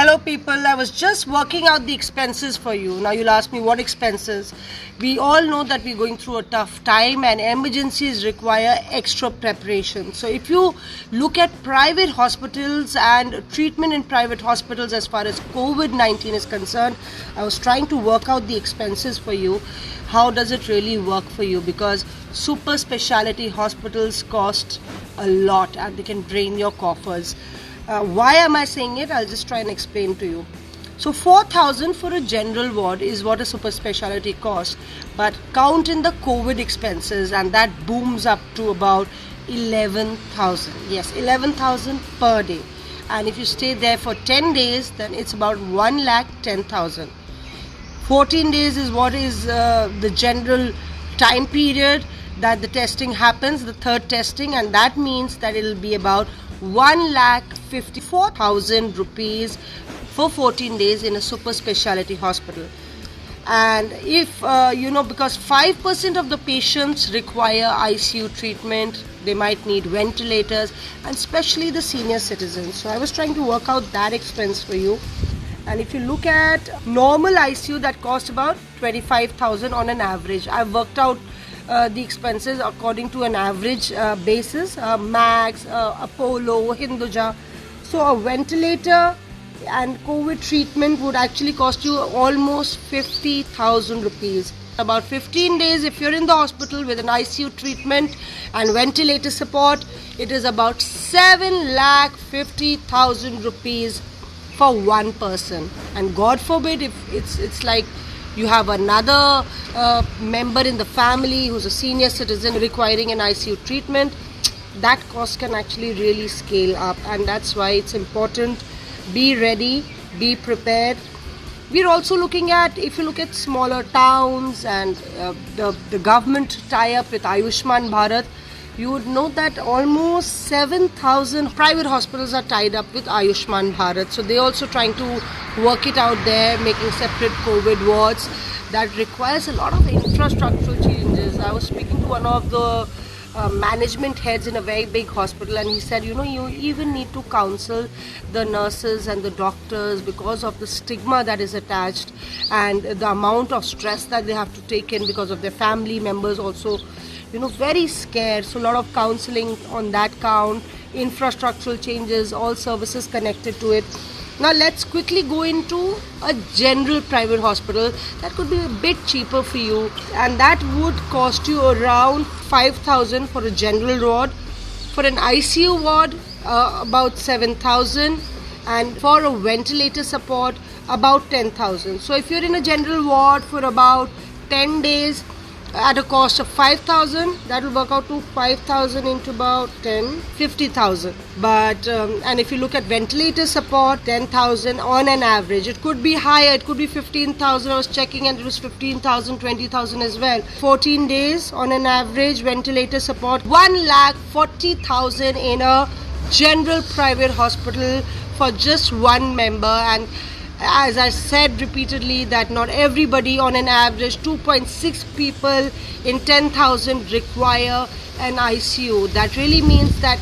Hello people, I was just working out the expenses for you. Now you'll ask me what expenses. We all know that we're going through a tough time and emergencies require extra preparation. So if you look at private hospitals and treatment in private hospitals as far as COVID-19 is concerned, I was trying to work out the expenses for you. How does it really work for you? Because super specialty hospitals cost a lot and they can drain your coffers. Why am I saying it? I'll just try and explain to you. So 4,000 for a general ward is what a super specialty costs, but count in the COVID expenses and that booms up to about 11,000. Yes, 11,000 per day. And if you stay there for 10 days, then it's about 1,10,000. 14 days is what is the general time period that the testing happens, the third testing, and that means that it'll be about 1,54,000 rupees for 14 days in a super specialty hospital. And if because 5% of the patients require ICU treatment, they might need ventilators, and especially the senior citizens. So I was trying to work out that expense for you. And if you look at normal ICU, that costs about 25,000 on an average. I've worked out the expenses according to an average basis, Max, Apollo, Hinduja. So a ventilator and COVID treatment would actually cost you almost 50,000 rupees. About 15 days if you're in the hospital with an ICU treatment and ventilator support, it is about 7,50,000 rupees for one person. And God forbid if it's like you have another member in the family who's a senior citizen requiring an ICU treatment, that cost can actually really scale up, and that's why it's important. Be ready, be prepared. We're also looking at, if you look at smaller towns and the government tie-up with Ayushman Bharat, you would know that almost 7,000 private hospitals are tied up with Ayushman Bharat. So they're also trying to work it out there, making separate COVID wards. That requires a lot of infrastructural changes. I was speaking to one of the management heads in a very big hospital, and he said, you even need to counsel the nurses and the doctors because of the stigma that is attached and the amount of stress that they have to take in because of their family members also very scared. So a lot of counseling on that count, infrastructural changes, all services connected to it. Now let's quickly go into a general private hospital that could be a bit cheaper for you, and that would cost you around 5,000 for a general ward. For an ICU ward, about 7,000, and for a ventilator support, about 10,000. So if you're in a general ward for about 10 days, at a cost of 5,000, that will work out to 5,000 into about 50,000. But and if you look at ventilator support, 10,000 on an average. It could be higher, it could be 15,000. I was checking and it was 15,000, 20,000 as well. 14 days on an average ventilator support, 1,40,000 in a general private hospital for just one member. And as I said repeatedly, that not everybody, on an average 2.6 people in 10,000 require an ICU. That really means that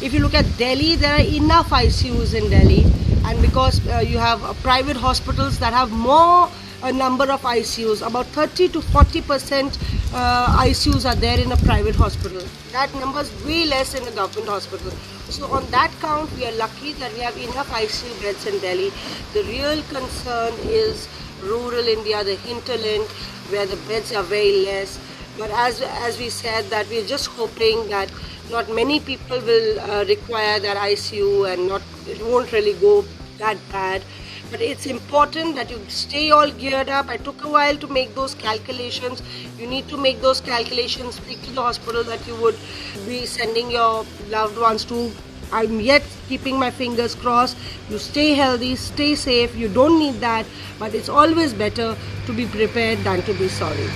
if you look at Delhi, there are enough ICUs in Delhi, and because you have private hospitals that have more a number of ICUs, about 30 to 40% ICUs are there in a private hospital. That number is way less in a government hospital. So on that count, we are lucky that we have enough ICU beds in Delhi. The real concern is rural India, the hinterland, where the beds are very less. But as we said, that we're just hoping that not many people will require that ICU, and it won't really go that bad. But it's important that you stay all geared up. I took a while to make those calculations. You need to make those calculations, speak to the hospital that you would be sending your loved ones to. I'm yet keeping my fingers crossed. You stay healthy, stay safe. You don't need that, but it's always better to be prepared than to be sorry.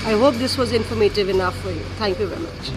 I hope this was informative enough for you. Thank you very much.